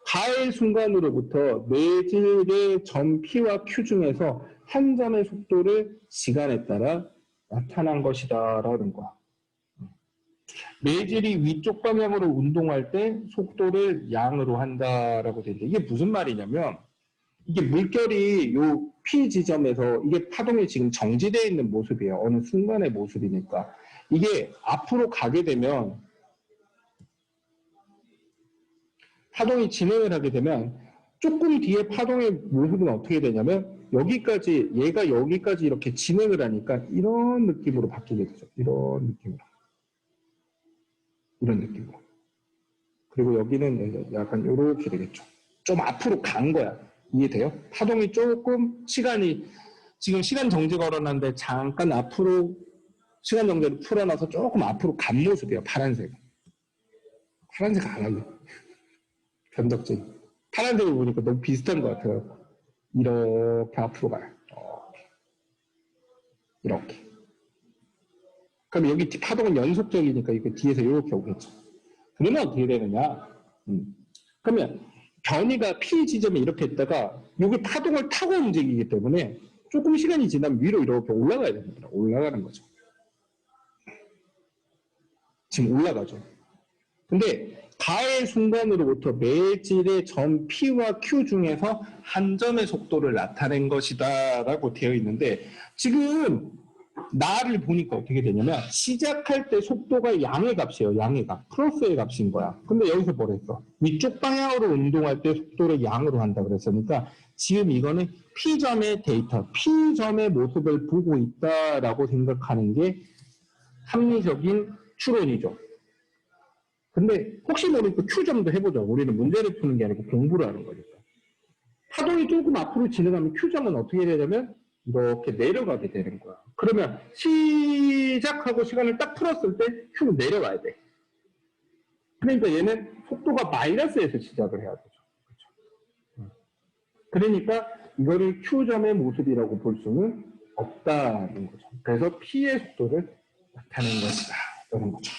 가을 순간으로부터 매질의 점 P와 Q 중에서 한 점의 속도를 시간에 따라 나타난 것이다라는 거야. 매질이 위쪽 방향으로 운동할 때 속도를 양으로 한다라고 되는데, 이게 무슨 말이냐면 이게 물결이 요 P 지점에서 이게 파동이 지금 정지되어 있는 모습이에요. 어느 순간의 모습이니까. 이게 앞으로 가게 되면 파동이 진행을 하게 되면 조금 뒤에 파동의 모습은 어떻게 되냐면 얘가 여기까지 이렇게 진행을 하니까 이런 느낌으로 바뀌게 되죠. 이런 느낌으로. 그리고 여기는 약간 이렇게 되겠죠. 좀 앞으로 간 거야. 이해돼요? 파동이 조금 지금 시간 정지 걸어놨는데 잠깐 앞으로 시간 정지를 풀어놔서 조금 앞으로 간 모습이에요. 파란색 안 하네. 변덕지. 파란색을 보니까 너무 비슷한 것 같아요. 이렇게 앞으로 가요. 이렇게. 그럼 여기 파동은 연속적이니까 이거 뒤에서 이렇게 오겠죠. 그러면 어떻게 되느냐? 그러면 변이가 P 지점에 이렇게 있다가 여기 파동을 타고 움직이기 때문에 조금 시간이 지나면 위로 이렇게 올라가야 됩니다. 올라가는 거죠. 지금 올라가죠. 근데 가의 순간으로부터 매질의 점 P와 Q 중에서 한 점의 속도를 나타낸 것이다 라고 되어 있는데 지금 나를 보니까 어떻게 되냐면 시작할 때 속도가 양의 값이에요. 양의 값. 플러스의 값인 거야. 근데 여기서 뭐라 했어? 위쪽 방향으로 운동할 때 속도를 양으로 한다 그랬으니까 지금 이거는 P점의 데이터, P점의 모습을 보고 있다라고 생각하는 게 합리적인 추론이죠. 근데 혹시 모르니까 Q점도 해보죠. 우리는 문제를 푸는 게 아니고 공부를 하는 거니까. 파동이 조금 앞으로 진행하면 Q점은 어떻게 되냐면 이렇게 내려가게 되는 거야. 그러면 시작하고 시간을 딱 풀었을 때 Q는 내려와야 돼. 그러니까 얘는 속도가 마이너스에서 시작을 해야 되죠. 그렇죠? 그러니까 이거를 Q점의 모습이라고 볼 수는 없다는 거죠. 그래서 P의 속도를 나타낸 것이다. 이런 거죠.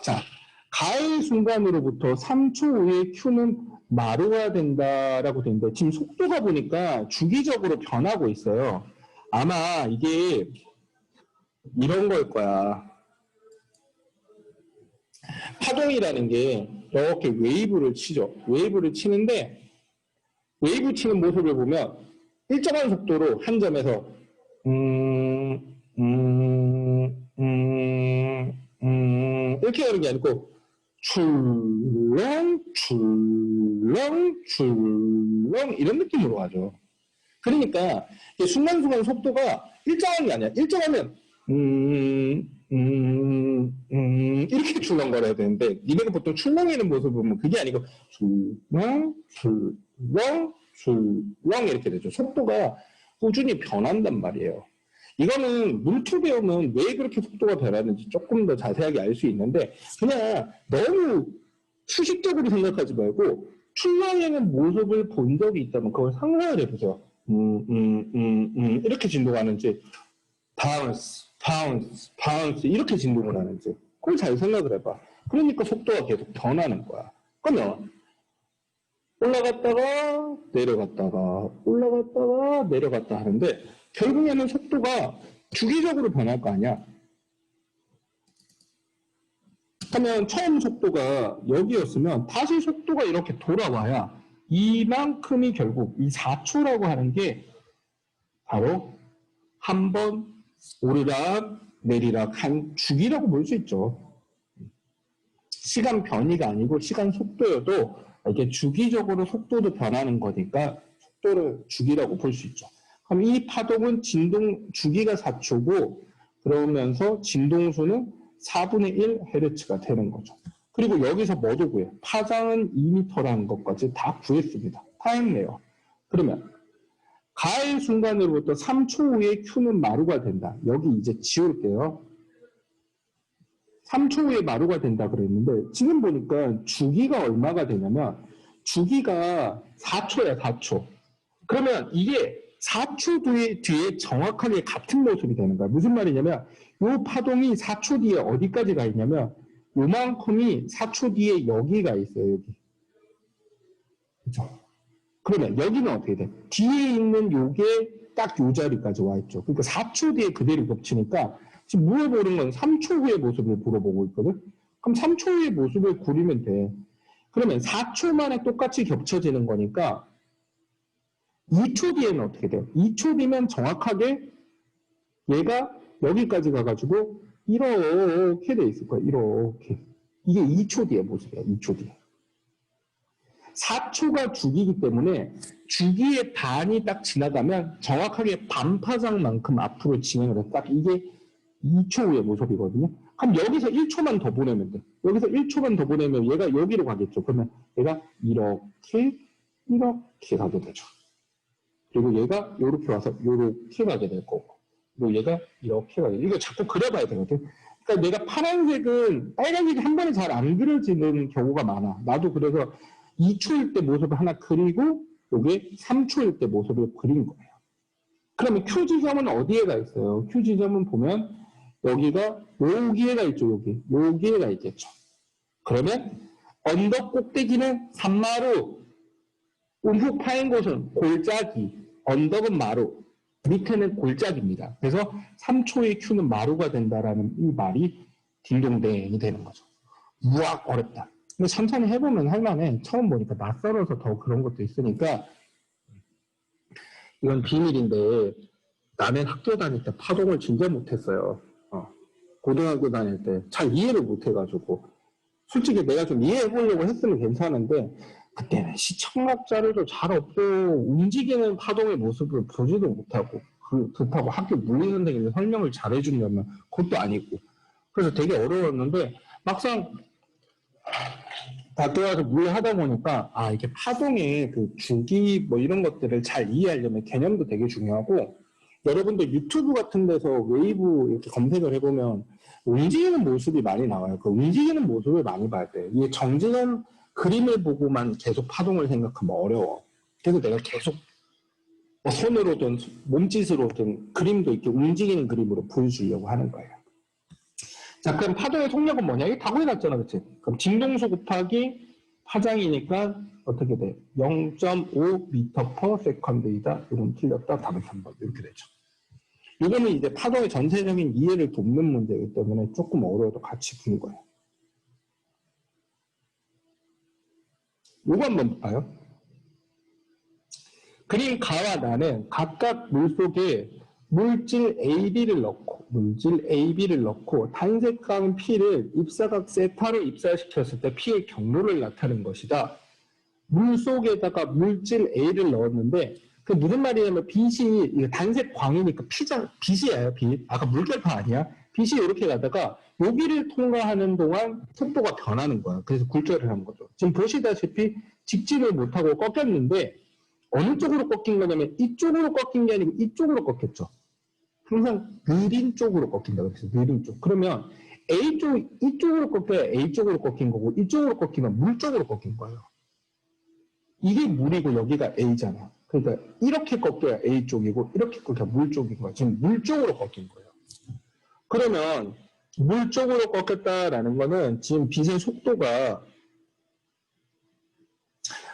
자, 가의 순간으로부터 3초 후에 Q는 마루가 된다라고 되는데 지금 속도가 보니까 주기적으로 변하고 있어요. 아마 이게 이런 걸 거야. 파동이라는 게 이렇게 웨이브를 치죠. 웨이브를 치는데 웨이브 치는 모습을 보면 일정한 속도로 한 점에서 이렇게 가는 게 아니고 출렁 이런 느낌으로 가죠. 그러니까 순간순간 속도가 일정한 게 아니야. 일정하면 이렇게 출렁거려야 되는데 니네가 보통 출렁이는 모습을 보면 그게 아니고 출렁 이렇게 되죠. 속도가 꾸준히 변한단 말이에요. 이거는 물투 배우면 왜 그렇게 속도가 변하는지 조금 더 자세하게 알 수 있는데 그냥 너무 수식적으로 생각하지 말고 출렁이는 모습을 본 적이 있다면 그걸 상상을 해보세요. 이렇게 진동하는지 바운스 이렇게 진동을 하는지 그걸 잘 생각을 해봐. 그러니까 속도가 계속 변하는 거야. 그러면 올라갔다가 내려갔다 하는데 결국에는 속도가 주기적으로 변할 거 아니야. 그러면 처음 속도가 여기였으면 다시 속도가 이렇게 돌아와야 이만큼이 결국 이 4초라고 하는 게 바로 한 번 오르락 내리락 한 주기라고 볼 수 있죠. 시간 변이가 아니고 시간 속도여도 이렇게 주기적으로 속도도 변하는 거니까 속도를 주기라고 볼 수 있죠. 그럼 이 파동은 진동 주기가 4초고 그러면서 진동수는 4분의 1Hz가 되는 거죠. 그리고 여기서 뭐도 구해? 파장은 2m라는 것까지 다 구했습니다. 다 했네요. 그러면 가의 순간으로부터 3초 후에 Q는 마루가 된다. 여기 이제 지울게요. 3초 후에 마루가 된다 그랬는데 지금 보니까 주기가 얼마가 되냐면 주기가 4초야 4초. 그러면 이게 4초 뒤에 정확하게 같은 모습이 되는 거야. 무슨 말이냐면 이 파동이 4초 뒤에 어디까지 가 있냐면 요만큼이 4초 뒤에 여기가 있어요. 여기. 그렇죠? 그러면 여기는 어떻게 돼? 뒤에 있는 요게 딱 요 자리까지 와 있죠. 그러니까 4초 뒤에 그대로 겹치니까 지금 물어보는 건 3초 후의 모습을 물어보고 있거든? 그럼 3초 후의 모습을 그리면 돼. 그러면 4초 만에 똑같이 겹쳐지는 거니까 2초 뒤에는 어떻게 돼요? 2초 뒤면 정확하게 얘가 여기까지 가가지고 이렇게 돼 있을 거야. 이렇게. 이게 2초 뒤의 모습이야. 2초 뒤에. 4초가 주기이기 때문에 주기의 반이 딱 지나가면 정확하게 반파장만큼 앞으로 진행을 해서 딱 이게 2초 후의 모습이거든요. 그럼 여기서 1초만 더 보내면 돼. 여기서 1초만 더 보내면 얘가 여기로 가겠죠. 그러면 얘가 이렇게 가게 되죠. 그리고 얘가 이렇게 와서 이렇게 가게 될 거고 그리고 얘가 이렇게 가게 되죠. 이거 자꾸 그려봐야 되거든. 그러니까 내가 파란색은 빨간색이 한 번에 잘 안 그려지는 경우가 많아. 나도 그래서 2초일 때 모습을 하나 그리고 이게 3초일 때 모습을 그린 거예요. 그러면 Q 지점은 어디에가 있어요? Q 지점은 보면 여기가 여기에가 있죠. 여기에가 있겠죠. 그러면 언덕 꼭대기는 산마루, 움푹 파인 곳은 골짜기, 언덕은 마루, 밑에는 골짜기입니다. 그래서 3초의 Q는 마루가 된다라는 이 말이 딩동댕이 되는 거죠. 우악 어렵다. 근데 천천히 해보면 할만해. 처음 보니까 낯설어서 더 그런 것도 있으니까 이건 비밀인데 나는 학교 다닐 때 파동을 진짜 못했어요. 고등학교 다닐 때 잘 이해를 못해가지고 솔직히 내가 좀 이해해보려고 했으면 괜찮은데 그때는 시청각자료도 잘 없고 움직이는 파동의 모습을 보지도 못하고 그렇다고 학교 물리 선생님이 설명을 잘해주려면 그것도 아니고 그래서 되게 어려웠는데 막상 학교 가서 물리 하다 보니까 이게 파동의 그 주기 뭐 이런 것들을 잘 이해하려면 개념도 되게 중요하고 여러분들 유튜브 같은 데서 웨이브 이렇게 검색을 해보면 움직이는 모습이 많이 나와요. 그 움직이는 모습을 많이 봐야 돼. 이게 정지는 그림을 보고만 계속 파동을 생각하면 어려워. 그래서 내가 계속 손으로든 몸짓으로든 그림도 이렇게 움직이는 그림으로 보여주려고 하는 거예요. 자, 그럼 파동의 속력은 뭐냐? 이게 다 구해놨잖아, 그치? 그럼 진동수 곱하기 파장이니까 어떻게 돼? 0.5m/s이다. 이러면 틀렸다. 답은 3번. 이렇게 되죠. 이거는 이제 파동의 전체적인 이해를 돕는 문제이기 때문에 조금 어려워도 같이 푸는 거예요. 이거 한번 볼까요? 그림 가와 나는 각각 물속에 물질 AB를 넣고 단색광 P를 입사각 세타로 입사시켰을 때 P의 경로를 나타낸 것이다. 물속에다가 물질 A를 넣었는데 그 무슨 말이냐면 빛이 단색 광이니까 빛이에요. 빛. 아까 물결파 아니야? 빛이 이렇게 가다가 여기를 통과하는 동안 속도가 변하는 거야. 그래서 굴절을 하는 거죠. 지금 보시다시피 직진을 못하고 꺾였는데 어느 쪽으로 꺾인 거냐면 이쪽으로 꺾인 게 아니고 이쪽으로 꺾였죠. 항상 느린 쪽으로 꺾인다. 그래서 느린 쪽. 그러면 이쪽으로 꺾여야 A 쪽으로 꺾인 거고 이쪽으로 꺾이면 물 쪽으로 꺾인 거예요. 이게 물이고 여기가 A잖아. 그러니까 이렇게 꺾여야 A 쪽이고 이렇게 꺾여야 물 쪽인 거야. 지금 물 쪽으로 꺾인 거예요. 그러면 물 쪽으로 꺾였다라는 거는 지금 빛의 속도가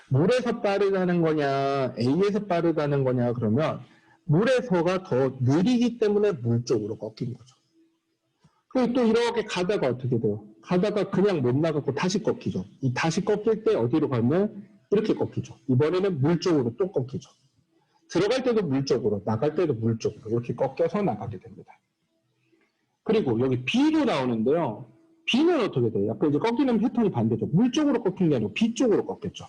물에서 빠르다는 거냐 A에서 빠르다는 거냐 그러면 물에서가 더 느리기 때문에 물 쪽으로 꺾인 거죠. 그리고 또 이렇게 가다가 어떻게 돼요? 가다가 그냥 못 나가고 다시 꺾이죠. 이 다시 꺾일 때 어디로 가면 이렇게 꺾이죠. 이번에는 물 쪽으로 또 꺾이죠. 들어갈 때도 물 쪽으로, 나갈 때도 물 쪽으로 이렇게 꺾여서 나가게 됩니다. 그리고 여기 B로 나오는데요. B는 어떻게 돼요? 약간 이제 꺾이는 패턴이 반대죠. 물 쪽으로 꺾인 게 아니고 B 쪽으로 꺾였죠.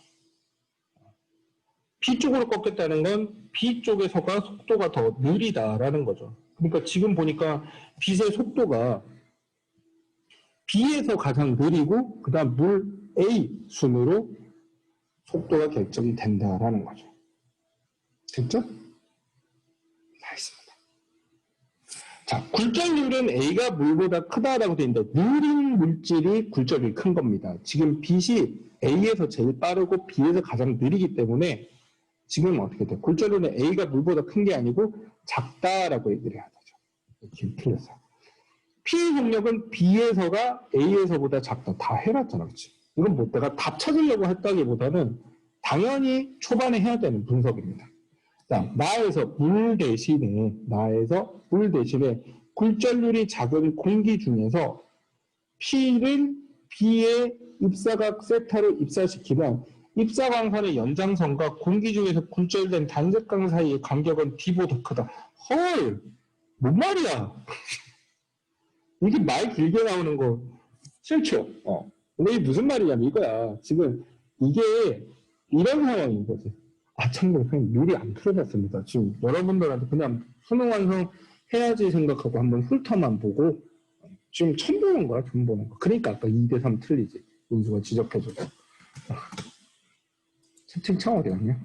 B 쪽으로 꺾였다는 건 B 쪽에서가 속도가 더 느리다라는 거죠. 그러니까 지금 보니까 빛의 속도가 B에서 가장 느리고 그 다음 물 A 순으로 속도가 결정이 된다라는 거죠. 됐죠? 다 했습니다. 자, 굴절률은 A가 물보다 크다라고 되어 있는데 느린 물질이 굴절이 큰 겁니다. 지금 빛이 A에서 제일 빠르고 B에서 가장 느리기 때문에 지금 어떻게 돼? 굴절률은 A가 물보다 큰 게 아니고 작다라고 얘기를 해야 되죠. 지금 틀렸어. P의 속력은 B에서가 A에서보다 작다. 다 해놨잖아, 그렇지? 이건 뭐 내가 답 찾으려고 했다기보다는 당연히 초반에 해야 되는 분석입니다. 자, 나에서 물 대신에 굴절률이 작은 공기 중에서 P를 B의 입사각 세타로 입사시키면 입사광선의 연장선과 공기 중에서 굴절된 단색광 사이의 간격은 D보다 크다. 헐! 뭔 말이야? 이게 말 길게 나오는 거 싫죠? 근데 이게 무슨 말이냐면 이거야. 지금 이게 이런 상황인 거지. 참고로 선생님 미리 안 풀어봤습니다. 지금 여러분들한테 그냥 수능 완성 해야지 생각하고 한번 훑어만 보고 지금 처음 보는 거야. 처음 보는 거. 그러니까 아까 2대3 틀리지. 인수가 지적해줘서. 채팅창 어디 갔냐?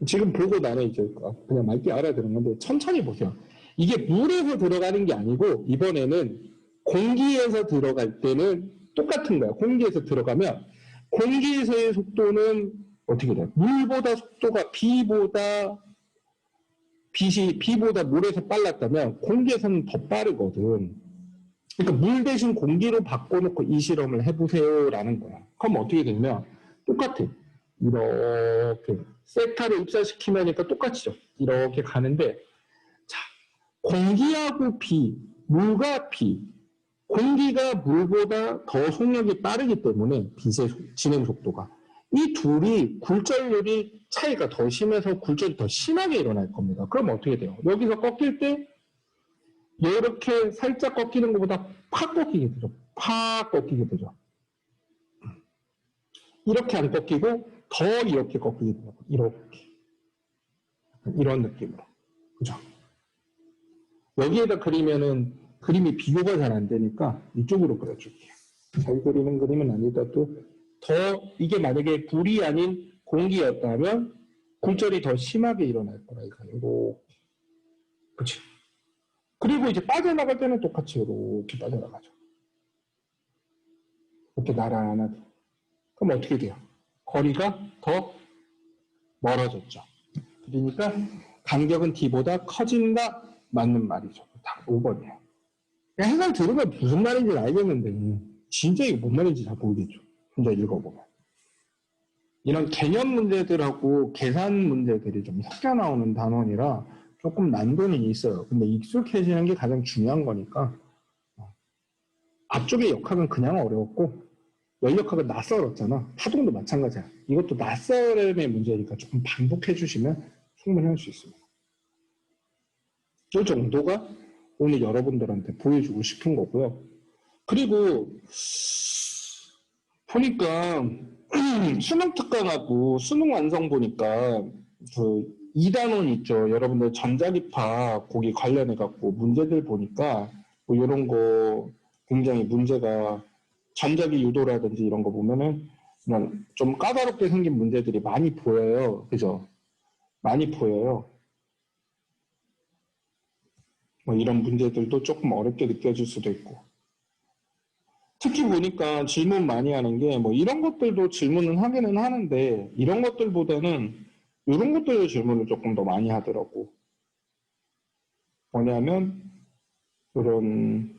지금 보고 나는 이제 그냥 맑게 알아들은 건데 천천히 보세요. 이게 물에서 들어가는 게 아니고 이번에는 공기에서 들어갈 때는 똑같은 거야. 공기에서 들어가면 공기에서의 속도는 어떻게 돼요? 물보다 속도가 B보다 물에서 빨랐다면 공기에서는 더 빠르거든. 그러니까 물 대신 공기로 바꿔놓고 이 실험을 해보세요라는 거야. 그럼 어떻게 되냐면 똑같아. 이렇게 세타를 입사시키면니까 똑같이죠. 이렇게 가는데 자 공기하고 비, 물과 비. 공기가 물보다 더 속력이 빠르기 때문에 빛의 진행 속도가. 이 둘이 굴절률이 차이가 더 심해서 굴절이 더 심하게 일어날 겁니다. 그럼 어떻게 돼요? 여기서 꺾일 때 이렇게 살짝 꺾이는 것보다 팍 꺾이게 되죠. 팍 꺾이게 되죠. 이렇게 안 꺾이고 더 이렇게 꺾이게 돼요. 이렇게. 이런 느낌으로. 그죠? 여기에다 그리면은 그림이 비교가 잘 안 되니까 이쪽으로 그려줄게요. 잘 그리는 그림은 아니더라도 더 이게 만약에 불이 아닌 공기였다면 굴절이 더 심하게 일어날 거라 이거. 그치? 그리고 이제 빠져나갈 때는 똑같이 이렇게 빠져나가죠. 이렇게 나란하게. 그럼 어떻게 돼요? 거리가 더 멀어졌죠. 그러니까 간격은 D보다 커진다? 맞는 말이죠. 다 5번이에요. 해설 들으면 무슨 말인지 알겠는데 진짜 이게 뭔 말인지 잘 모르겠죠. 혼자 읽어보면. 이런 개념 문제들하고 계산 문제들이 좀 섞여 나오는 단원이라 조금 난도는 있어요. 근데 익숙해지는 게 가장 중요한 거니까 앞쪽의 역학은 그냥 어려웠고 연력학은 낯설었잖아. 파동도 마찬가지야. 이것도 낯설음의 문제니까 조금 반복해 주시면 충분히 할 수 있습니다. 이 정도가 오늘 여러분들한테 보여주고 싶은 거고요. 그리고 보니까 수능 특강하고 수능 완성 보니까 그 2단원 있죠. 여러분들 전자기파 거기 관련해 갖고 문제들 보니까 뭐 이런 거 굉장히 문제가 전자기 유도라든지 이런 거 보면은 그냥 좀 까다롭게 생긴 문제들이 많이 보여요. 그죠? 많이 보여요. 뭐 이런 문제들도 조금 어렵게 느껴질 수도 있고. 특히 보니까 질문 많이 하는 게 뭐 이런 것들도 질문은 하기는 하는데 이런 것들보다는 이런 것들도 질문을 조금 더 많이 하더라고. 뭐냐면 이런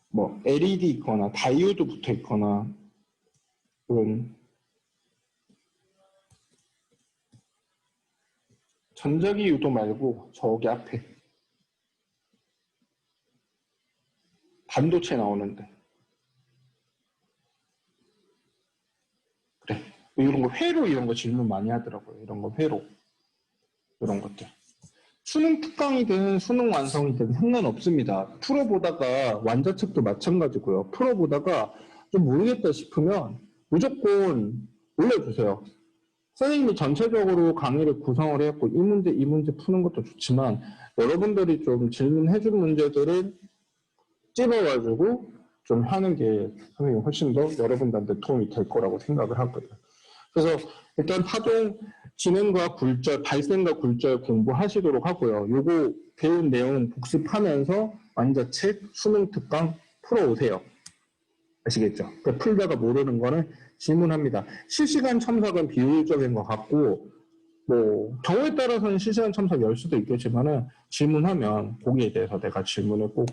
뭐 LED 있거나 다이오드 붙어 있거나 그런 전자기 유도 말고 저기 앞에 반도체 나오는데 그래 이런 거 회로 이런 거 질문 많이 하더라고요. 이런 거 회로 이런 것들 수능 특강이든 수능 완성이든 상관없습니다. 풀어보다가 완자책도 마찬가지고요. 풀어보다가 좀 모르겠다 싶으면 무조건 올려주세요. 선생님이 전체적으로 강의를 구성을 했고 이 문제 푸는 것도 좋지만 여러분들이 좀 질문해준 문제들을 찝어가지고 좀 하는 게 선생님 훨씬 더 여러분들한테 도움이 될 거라고 생각을 하거든요. 그래서 일단 파동 진행과 굴절, 발생과 굴절 공부하시도록 하고요. 요거 배운 내용 복습하면서 완자책, 수능 특강 풀어오세요. 아시겠죠? 그러니까 풀다가 모르는 거는 질문합니다. 실시간 첨삭은 비효율적인 것 같고 뭐 경우에 따라서는 실시간 첨삭 열 수도 있겠지만은 질문하면 거기에 대해서 내가 질문을 꼭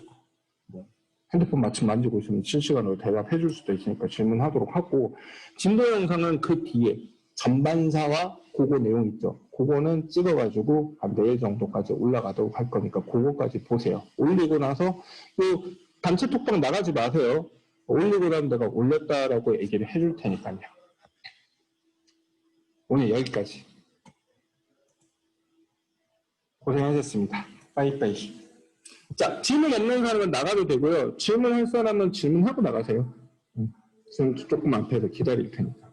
뭐 핸드폰 마침 만지고 있으면 실시간으로 대답해 줄 수도 있으니까 질문하도록 하고 진도 영상은 그 뒤에 전반사와 그거 내용 있죠. 그거는 찍어가지고 한 4일 정도까지 올라가도록 할 거니까 그거까지 보세요. 올리고 나서 요 단체 톡방 나가지 마세요. 올리고 나면 내가 올렸다라고 얘기를 해줄 테니까요. 오늘 여기까지. 고생하셨습니다. 빠이빠이. 자, 질문 없는 사람은 나가도 되고요. 질문할 사람은 질문하고 나가세요. 지금 조금 앞에서 기다릴 테니까.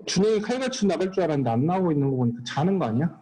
준영이 칼같이 나갈 줄 알았는데 안 나오고 있는 거 보니까 자는 거 아니야?